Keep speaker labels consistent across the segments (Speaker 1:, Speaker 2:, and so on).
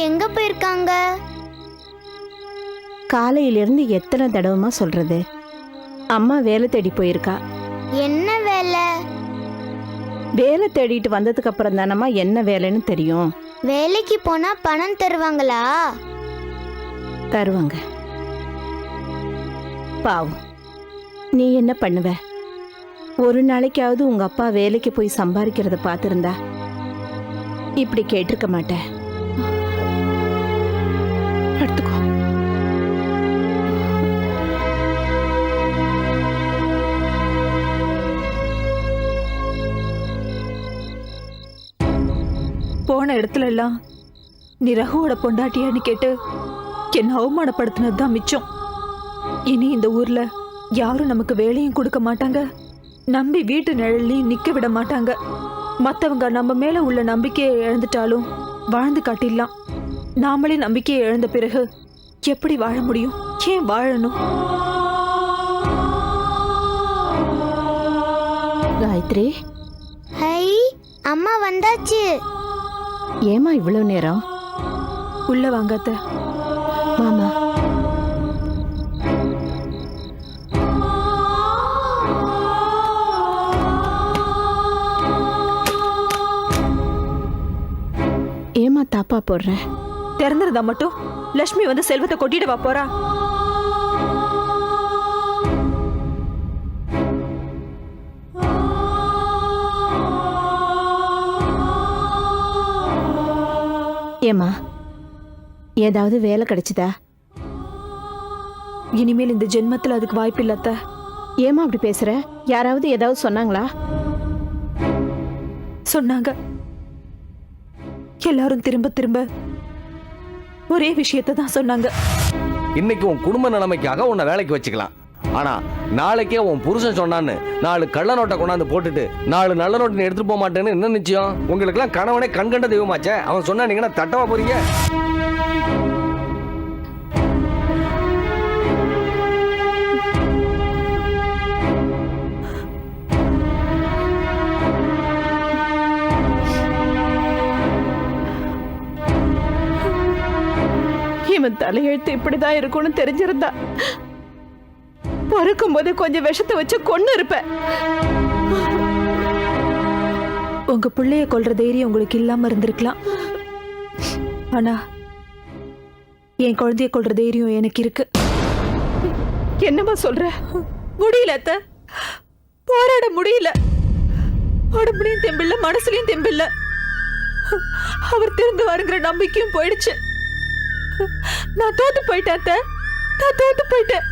Speaker 1: எங்க போயிருக்காங்க?
Speaker 2: காலையிலிருந்து எத்தனை தடவைமா சொல்றது? அம்மா வேலை தேடி போயிருக்கா.
Speaker 1: என்ன வேலை?
Speaker 2: வேலை தேடிட்டு வந்ததுக்கு அப்புறம் தானம்மா என்ன வேலைன்னு தெரியும்.
Speaker 1: வேலைக்கு போனா பணம் தருவாங்களா?
Speaker 2: தருவாங்க. பாவம், நீ என்ன பண்ணுவ? ஒரு நாளைக்காவது உங்க அப்பா வேலைக்கு போய் சம்பாதிக்கிறத பார்த்திருந்தா இப்படி கேட்டிருக்க மாட்டேன். எடுத்துக்கோ.
Speaker 3: போன இடத்துல எல்லாம் நீ ரகுவோட பொண்டாட்டியான்னு கேட்டு என்ன அவமானப்படுத்தினது தான் மிச்சம். இனி இந்த ஊர்ல யாரும் நமக்கு வேலையும் கொடுக்க மாட்டாங்க, நம்பி வீட்டு நிழல்லையும் நிக்க விட மாட்டாங்க. மத்தவங்க நம்ம மேல உள்ள நம்பிக்கையை இழந்துட்டாலும் வாழ்ந்து காட்டிடலாம். நாமளே நம்பிக்கையை இழந்த பிறகு எப்படி வாழ முடியும்? ஏன் வாழணும்?
Speaker 2: காயத்ரி,
Speaker 1: ஹை, அம்மா வந்தாச்சு.
Speaker 2: ஏமா இவ்வளவு நேரம்?
Speaker 3: உள்ள வாங்காத்த.
Speaker 2: மாமா, ஏமா தாப்பா போடுற?
Speaker 3: திறந்திருந்தா மட்டும் லட்சுமி வந்து செல்வத்தை கொட்டிட்டு வா போறா.
Speaker 2: ஏமா, ஏதாவது வேலை கிடைச்சதா?
Speaker 3: இனிமேல் இந்த ஜென்மத்தில் அதுக்கு வாய்ப்பு இல்லத்த.
Speaker 2: ஏமா அப்படி பேசுற? யாராவது ஏதாவது சொன்னாங்களா?
Speaker 3: சொன்னாங்க. எல்லாரும் திரும்ப திரும்ப ஒரே விஷயத்தை தான் சொன்னாங்க.
Speaker 4: இன்னைக்கு உன் குடும்ப நிலைமைக்காக உன்னை வேலைக்கு வச்சுக்கலாம். ஆனா நாளைக்கே உன் புருஷன் சொன்னான்னு 4 கள்ள நோட்டை கொண்டாந்து போட்டுட்டு 4 நல்ல நோட்டை எடுத்துட்டு போக மாட்டேன்னு என்ன நிச்சயம்? உங்களுக்கு எல்லாம் கணவனே கண்கண்ட தெய்வமாச்சே. அவன் சொன்னா நீங்க தட்டவா போறீங்க?
Speaker 2: இவன் தலையெழுத்து இப்படிதான் இருக்கும்னு தெரிஞ்சிருந்தா பொறுக்கும் போது கொஞ்சம் விஷத்தை வச்சு கொன்னு இருப்பேன்.
Speaker 3: உங்க பிள்ளைய கொல்ற தைரியம் உங்களுக்கு இல்லாம இருந்திருக்கலாம். ஆனா என் குழந்தைய கொல்ற தைரியம் எனக்கு இருக்கு.
Speaker 2: என்னமா சொல்ற?
Speaker 3: முடியல அத்த, போராட முடியல. உடம்புலையும் தெம்பில்ல, மனசுலயும் தெம்பில்ல. அவர் திருந்து வருங்கிற நம்பிக்கையும் போயிடுச்சு. நான் தோத்து போயிட்டேன் அத்த, நான் தோத்து போயிட்டேன்.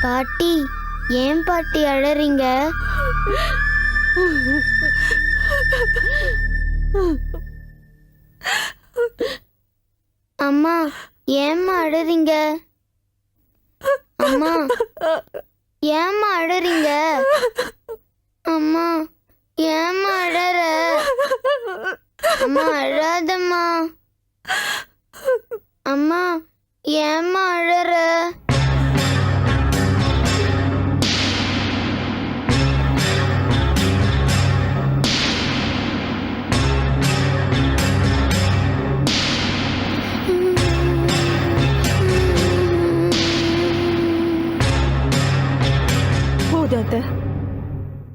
Speaker 1: பாட்டி, ஏன் பாட்டி அழறீங்க? அம்மா, ஏம்மா அழறீங்க? அம்மா, ஏம்மா அழறீங்க? அம்மா, ஏம்மா அழற? அம்மா அழாதம்மா. அம்மா, ஏம்மா அழற?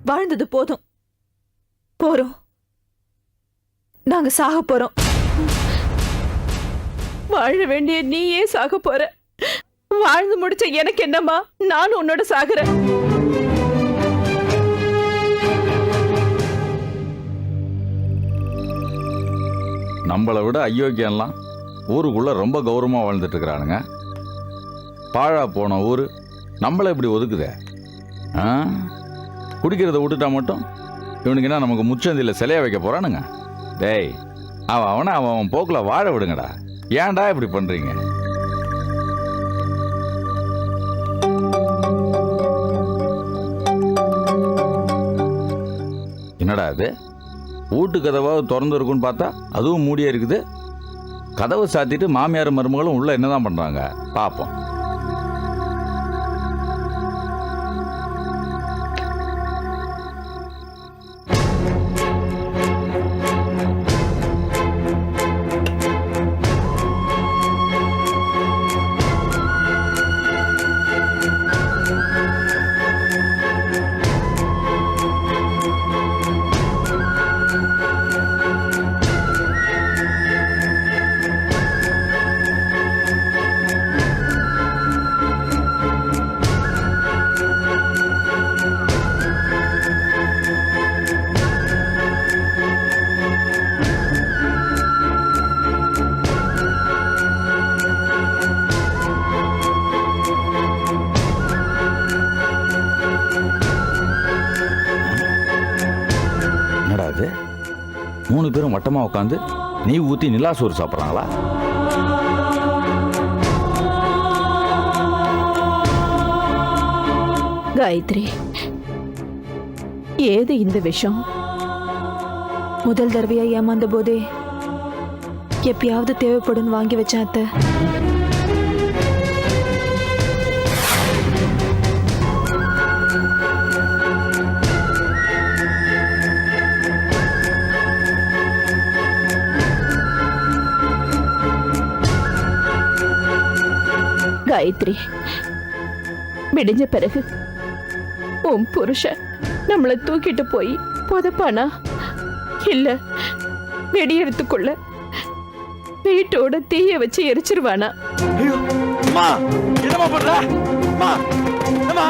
Speaker 3: வாழ்ந்தது போதும், போறோம். நாங்க சாக போறோம்.
Speaker 2: வாழ வேண்டிய நீ ஏன் சாக போற? வாழ்ந்து முடிச்ச எனக்கு என்னம்மா? நானும் உன்னோட சாகுறேன்.
Speaker 5: நம்மளை விட அயோக்கியம்லாம் ஊருக்குள்ள ரொம்ப கௌரவமா வாழ்ந்துட்டு இருக்கிறானுங்க. பாழா போன ஊரு நம்மளை இப்படி ஒதுக்குதே. குடிக்கிறத விட்டுட்டா மட்டும் இவனுக்கு என்ன நமக்கு முச்சந்தியில் சிலையா வைக்க போறானுங்க? டேய், அவன் போக்கில் வாழ விடுங்கடா. ஏன்டா இப்படி பண்றீங்க? என்னடா அது, வீட்டு கதவாவது திறந்து இருக்குன்னு பார்த்தா அதுவும் மூடியே இருக்குது. கதவை சாத்திட்டு மாமியார் மருமகளும் உள்ள என்னதான் பண்றாங்க பாப்போம். என்னடா அது, 3 பேரும் வட்டமா உட்காந்து நெய் ஊத்தி நிலாசோறு சாப்பிட்றாங்களா?
Speaker 2: காயத்ரி, ஏது இந்த விஷம்?
Speaker 3: முதல் தடவையா ஏமாந்த போதே எப்பயாவது தேவைப்படும் வாங்கி வச்சேன் அத்தை.
Speaker 2: காயத்ரி, விடிஞ்ச பிறகு உன் புருஷன் நம்மளை தூக்கிட்டு போய் புதைப்பானா, இல்ல வெடியறதுக்குள்ள வீட்டோட தீய வச்சு எரிச்சிருவானா?
Speaker 6: ஐயோ அம்மா, என்னம்மா பண்ற? அம்மா, அம்மா,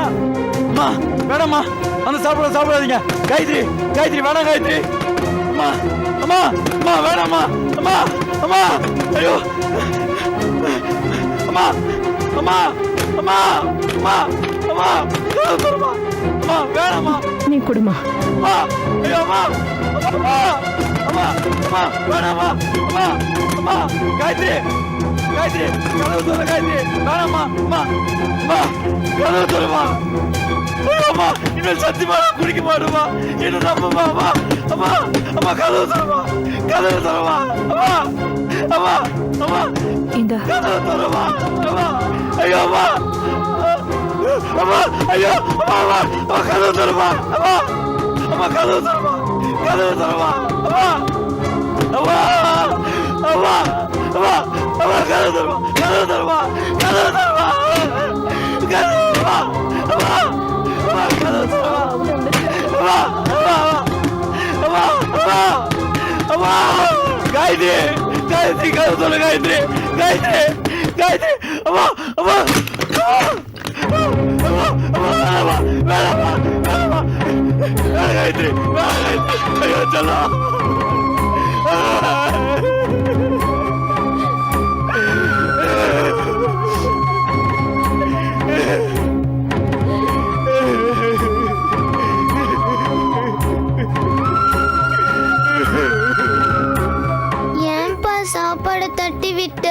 Speaker 6: அம்மா, வேணாம்மா, அந்த சாப்பிடாதீங்க. காயத்ரி, காயத்ரி வேணாம் காயத்ரி. அம்மா, அம்மா, அம்மா வேணாம்மா. அம்மா, அம்மா, ஐயோ அம்மா, அம்மா, அம்மா, அம்மா, அம்மா, அம்மா, அம்மா வேணாம்மா.
Speaker 2: நீ குடுமா.
Speaker 6: அம்மா, ஐயோ அம்மா, அம்மா, அம்மா, அம்மா வேணாம்மா. அம்மா, அம்மா, காயத்ரி, காயத்ரி கதவு சொல்ல காயத்ரி, வேணாம்மா. அம்மா, அம்மா கதவு சொல்லுமா. அம்மா, இனிமேல் சத்தியமா நான் குடிக்க மாட்டோமா, என்ன நம்புமா. அம்மா, அம்மா, அம்மா கதவு சொல்லுமா, கதவு சொல்லுமா. அம்மா, அம்மா, அம்மா
Speaker 3: இந்த
Speaker 6: கதவு சொல்லுமா. அம்மா, ஐயோ அம்மா, அம்மா, ஐயோ அம்மா, அம்மா, அம்மா கதவு சொல்லுமா. அம்மா, அம்மா கதவு சொல்லுமா, கதவு சொல்லுமா. அம்மா, அம்மா, அம்மா, அம்மா, அம்மா கதவு சொல்லுமா, கதவு சொல்லுமா, கதவு சொல்லுமா, கதவு சொல்லுமா. அம்மா, அம்மா கதவு சொல்லுமா. அம்மா, அம்மா, அம்மா, அம்மா, காயத்ரி, காயத்ரி கதவு சொல்லு காயத்ரி, காயத்ரி, காயத்ரி. அம்மா, அம்மா, வேணாமா, வேணாமா, வேணாம் காயத்ரி, வேணாம் காயத்ரி. ஐயோ செல்லம்.
Speaker 1: ஏன்பா சாப்பாடை தட்டி விட்ட?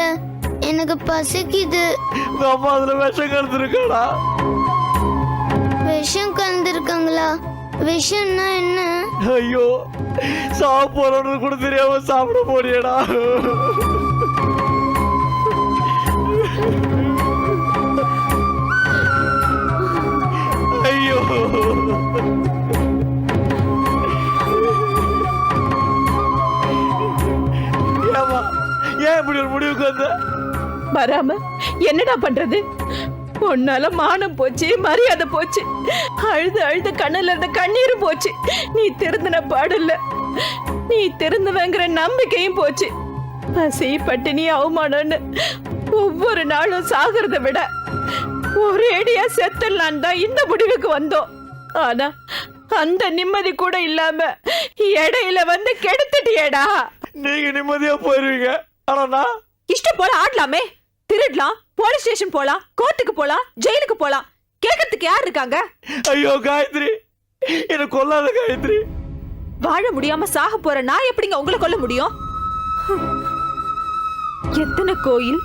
Speaker 1: எனக்கு பசிக்குது.
Speaker 6: உங்க அம்மா அதுல விஷம் கலந்துருக்காடா.
Speaker 1: விஷம் கலந்துருக்காங்களா? விஷம்னா என்ன?
Speaker 6: ஐயோ, சாப்பிடணும்னு கூட தெரியாம சாப்பிட போறியடா. ஐயோ, ஏமா, ஏன் இப்படி ஒரு முடிவுக்கு வந்த?
Speaker 2: வராம என்னடா பண்றது? உன்னால மானம் போச்சு, மரியாதை போச்சு, அழுது அழுது கண்ணுல இருந்த கண்ணீரும் போச்சு. நீ திருந்தின பாடல்ல, நீ திருந்துவங்கிற நம்பிக்கையும் போச்சு. பசி பட்டினி அவமானம்னு ஒவ்வொரு நாளும் சாகிறத விட ஒரேடியா செத்தலான் தான் இந்த முடிவுக்கு வந்தோம். ஆனா அந்த நிம்மதி கூட இல்லாம இடையில வந்து கெடுத்துட்டியேடா.
Speaker 6: நீங்க நிம்மதியா போயிருவீங்க, ஆனா நான்
Speaker 3: இஷ்டம் போல ஆடலாமே, திருடலாம், போலீஸ் ஸ்டேஷன் போலாம், கோர்ட்டுக்கு போலாம், ஜெயிலுக்கு போலாம். கேட்கறதுக்கு யார் இருக்காங்க?
Speaker 6: ஐயோ காயத்ரி, என்ன கொல்லாத காயத்ரி.
Speaker 3: வாழ முடியாம சாக போற நான் எப்படிங்க உங்களை கொல்ல முடியும்? எத்தனை கோயில்,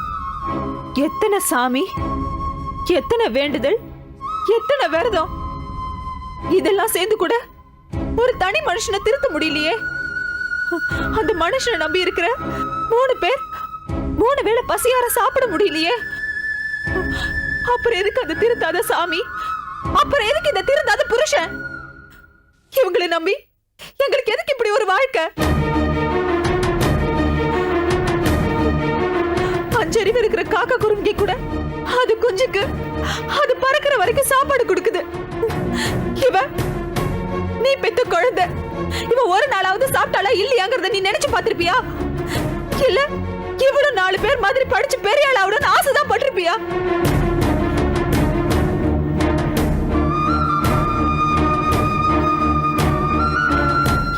Speaker 3: எத்தனை சாமி, எத்தனை வேண்டுதல், எத்தனை விரதம், இதெல்லாம் சேர்ந்து கூட ஒரு தனி மனுஷனை திருத்த முடியலையே. அந்த மனுஷனை நம்பி இருக்கிற 3 பேர் 3 வேளை பசியார சாப்பிட முடியலையே. அப்புறம் எதுக்கு அந்த திருந்தாத சாமி? அப்புறம் எதுக்கு இந்த திருந்தாத புருஷன்? இவங்களை நம்பி எங்களுக்கு எதுக்கு இப்படி ஒரு வாழ்க்கை? அஞ்சறிவு இருக்கிற காக்கா குருங்கி கூட அது குஞ்சுக்கு அது பறக்கிற வரைக்கும் சாப்பாடு கொடுக்குது. நீ பெத்த குழந்தை, இவ ஒரு நாளாவது சாப்பிட்டாளா இல்லையாங்கிறத நீ நினைச்சு பார்த்திருப்பியா? இல்ல இவ்வளவு 4 பேர் மாதிரி படிச்சு பெரிய ஆளாவுடன் ஆசைதான் பட்டிருப்பியா?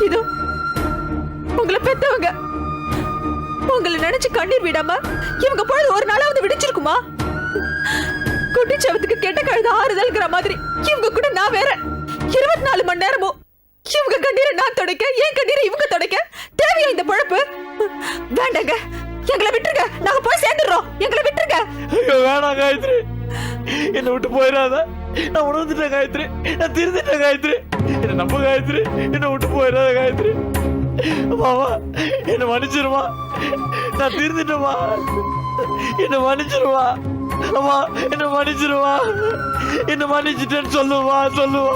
Speaker 3: இதோ உங்களை பெத்தவங்க உங்களை நினைச்சு கண்ணீர் விடாம இவங்க பொழுது ஒரு நாளாவது விடிச்சிருக்குமா? குட்டிச்சவத்துக்கு கெட்ட கழுத ஆறுதல்ங்கிற மாதிரி இவங்க கூட நான் வேற 24 மணி நேரமும் இவங்க கண்ணீரை நான் துடைக்க, என் கண்ணீரை இவங்க துடைக்க தேவையா இந்த பொழப்பு? வேண்டாங்க, எங்களை விட்டுருங்க, நாங்க போய் சேர்ந்துடுறோம், எங்களை விட்டுருங்க.
Speaker 6: ஐயோ வேணாம் காயத்ரி, என்னை விட்டு போயிடாத. நான் உணர்ந்துட்டேன் காயத்ரி, நான் திருந்துட்டேன் காயத்ரி, என்னை நம்ப காயத்ரி, என்னை விட்டு போயிடாத காயத்ரி. மாமா என்னை மன்னிச்சிருமா, நான் திருந்துட்டேமா, என்னை மன்னிச்சிருவா. அம்மா என்னை மன்னிச்சிருவா, என்னை மன்னிச்சிட்டேன்னு சொல்லுவா சொல்லுவா.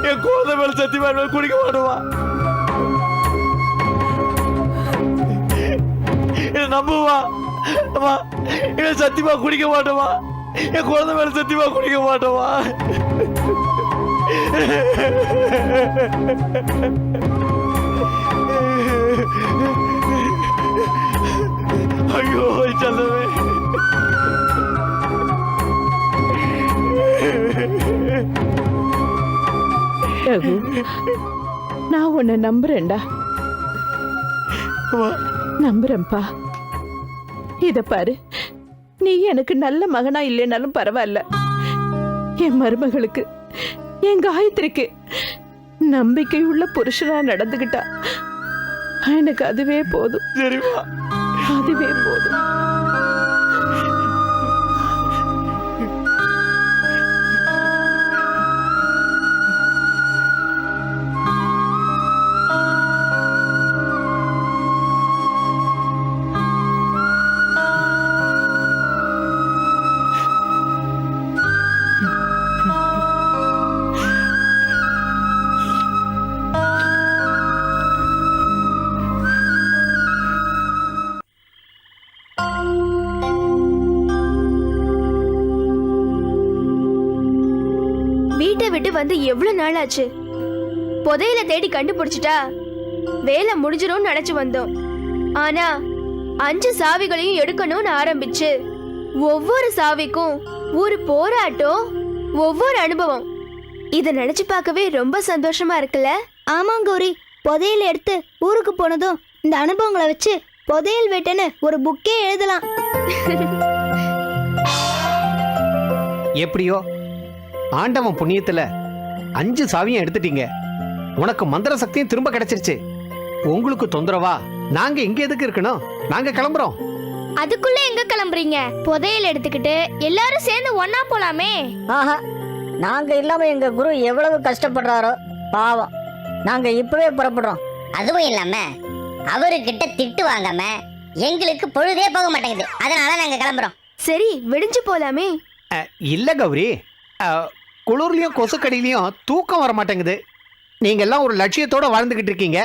Speaker 6: என் குழந்தை மேல சத்தியமா மேல குடிக்க மாட்டோமா? என்ன நம்புவா அம்மா, என்ன சத்தியமா குடிக்க மாட்டோமா? என் குழந்தை மேல சத்தியமா குடிக்க மாட்டோமா? ஐயோ செல்லவே.
Speaker 2: ரகு, நான் உன்னை நம்புறேன்டா, நம்புறேன்பா. இத பாரு, நீ எனக்கு நல்ல மகனா இல்லைனாலும் பரவாயில்ல, என் மருமகளுக்கு என் காயத்ரிக்கு நம்பிக்கை உள்ள புருஷனா நடந்துகிட்டா எனக்கு அதுவே போதும்.
Speaker 6: சரிமா,
Speaker 2: அதுவே போதும்.
Speaker 7: விட்டு வந்து எவ்வளவு நாள் ஆச்சு? புதையல தேடி கண்டுபிடிச்சிட்டா வேலை முடிஞ்சிரும் நினைச்சு வந்தோம். ஆனா 5 சாவிகளையும் எடுக்கணும்னு ஆரம்பிச்சு ஒவ்வொரு சாவிக்கும் ஒரு போராட்டம், ஒவ்வொரு அனுபவம். இத நினைச்சு பார்க்கவே ரொம்ப சந்தோஷமா இருக்குல்ல?
Speaker 1: ஆமா கௌரி, புதையல் எடுத்து ஊருக்கு போனதும் இந்த அனுபவங்களை வச்சு புதையல் வேட்டைன்னு ஒரு புக்கே எழுதலாம்.
Speaker 8: எப்படியோ ஆண்டவன் புண்ணியத்துல 5 சாவியும் எடுத்துட்டீங்க. உனக்கு மந்திர சக்தியும் திரும்ப கிடைச்சிருச்சு. உங்களுக்கு தொந்தரவா? நாங்க இங்க எதுக்கு இருக்கணும்? நாங்க கிளம்புறோம்.
Speaker 7: அதுக்குள்ள எங்க கிளம்புறீங்க? புதையல் எடுத்துக்கிட்டு எல்லாரும் சேர்ந்து ஒன்னா போலாமே.
Speaker 9: ஆஹா, நாங்க இல்லாம எங்க குரு எவ்வளவு கஷ்டப்படுறாரோ பாவம். நாங்க இப்பவே புறப்படுறோம்.
Speaker 10: அதுவும் இல்லாம அவர்கிட்ட திட்டு வாங்காம எங்களுக்கு பொழுதே போக மாட்டேங்குது. அதனால நாங்க கிளம்புறோம்.
Speaker 7: சரி, விடிஞ்சு போலாமே.
Speaker 8: இல்ல கௌரி, குளிர்லயும் கொசுக்கடியிலையும் தூக்கம் வர மாட்டேங்குது. நீங்க எல்லாம் ஒரு லட்சியத்தோட வாழ்ந்துகிட்டு இருக்கீங்க.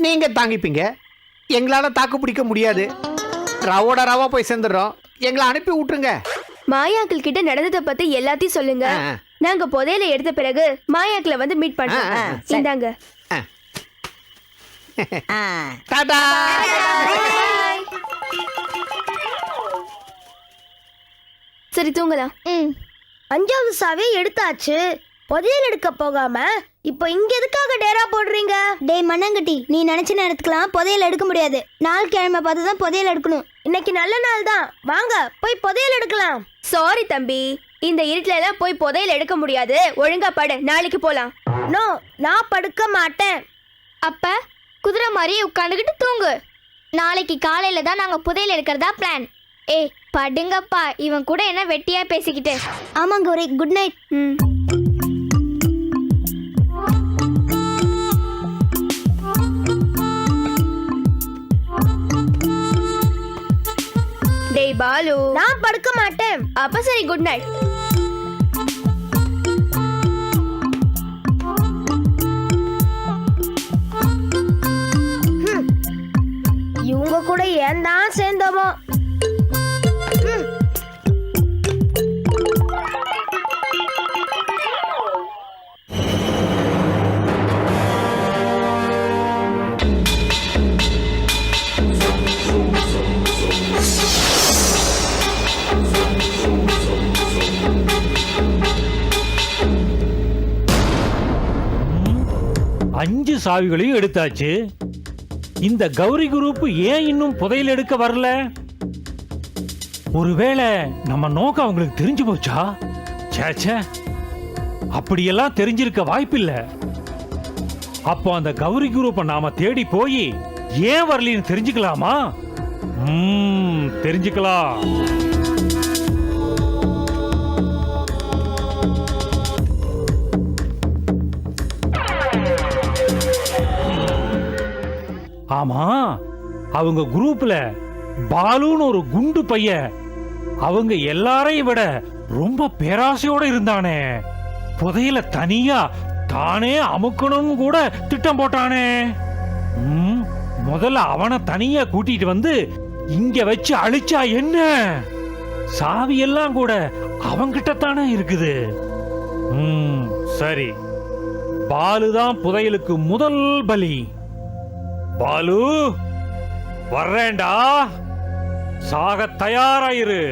Speaker 8: நீங்க தாங்கிப்பீங்க, எங்களால தாக்கு பிடிக்க முடியாது. ரவோட ரவா போய் சேர்ந்துடுறோம். எங்களை அனுப்பி விட்டுருங்க.
Speaker 7: மாயாக்கள் கிட்ட நடந்ததை பத்தி எல்லாத்தையும் சொல்லுங்க. நாங்க புதையல எடுத்த பிறகு மாயாக்களை வந்து மீட் பண்றோம். இந்தாங்க.
Speaker 8: டாடா.
Speaker 7: சரி, தூங்கலாம்.
Speaker 1: 5வது சாவியை எடுத்தாச்சு. புதையல் எடுக்க போகாம இப்போ இங்க எதுக்காக டேரா போடுறீங்க? டேய் மண்ணங்கட்டி, நீ நினைச்ச நேரத்துக்குலாம் புதையல் எடுக்க முடியாது. நாள் கிழமை பார்த்து தான் புதையல் எடுக்கணும். இன்னைக்கு நல்ல நாள் தான், வாங்க போய் புதையல் எடுக்கலாம்.
Speaker 7: சாரி தம்பி, இந்த இருட்டுல எல்லாம் போய் புதையல் எடுக்க முடியாது. ஒழுங்கா படு, நாளைக்கு போலாம்.
Speaker 1: நோ, நான் படுக்க மாட்டேன்.
Speaker 7: அப்ப குதிரை மாதிரி உட்காந்துக்கிட்டு தூங்கு. நாளைக்கு காலையில தான் நாங்க புதையல் எடுக்கிறதா பிளான். ஏய், படுங்கப்பா இவன் கூட என்ன வெட்டியா பேசிக்கிட்டு.
Speaker 1: ஆமாம் கௌரி, குட் நைட்.
Speaker 7: ம். டேய் பாலு,
Speaker 1: நான் படுக்க மாட்டேன்.
Speaker 7: அப்ப சரி குட் நைட்.
Speaker 1: இவங்க கூட ஏன் தான் சேர்ந்தோமோ.
Speaker 11: அஞ்சு சாவிகளையும் எடுத்தாச்சு. இந்த கௌரி குரூப் ஏன் இன்னும் புதையல் எடுக்க வரல? ஒருவேளை நம்ம நோக்கம் அவங்களுக்கு தெரிஞ்சு போச்சா? சேச்சே, அப்படியெல்லாம் தெரிஞ்சிருக்க வாய்ப்பில்லை. அப்போ அந்த கௌரி குரூப்பை நாம தேடி போய் ஏன் வரலன்னு தெரிஞ்சுக்கலாமா? தெரிஞ்சுக்கலாம். ஆமா, அவங்க குரூப்ல பாலுன்னு ஒரு குண்டு பையன் அவங்க எல்லாரையும் விட ரொம்ப பேராசையோட இருந்தானே. புதையல தனியா தானே அமுக்கணும்னு கூட திட்டம் போட்டானே. முதல்ல அவனை தனியா கூட்டிட்டு வந்து இங்க வச்சு அழிச்சா என்ன? சாவி எல்லாம் கூட அவங்கிட்ட தானே இருக்குது. சரி, பாலுதான் புதையலுக்கு முதல் பலி. பாலு, வர்றேன்டா, சாக தயாராயிரு.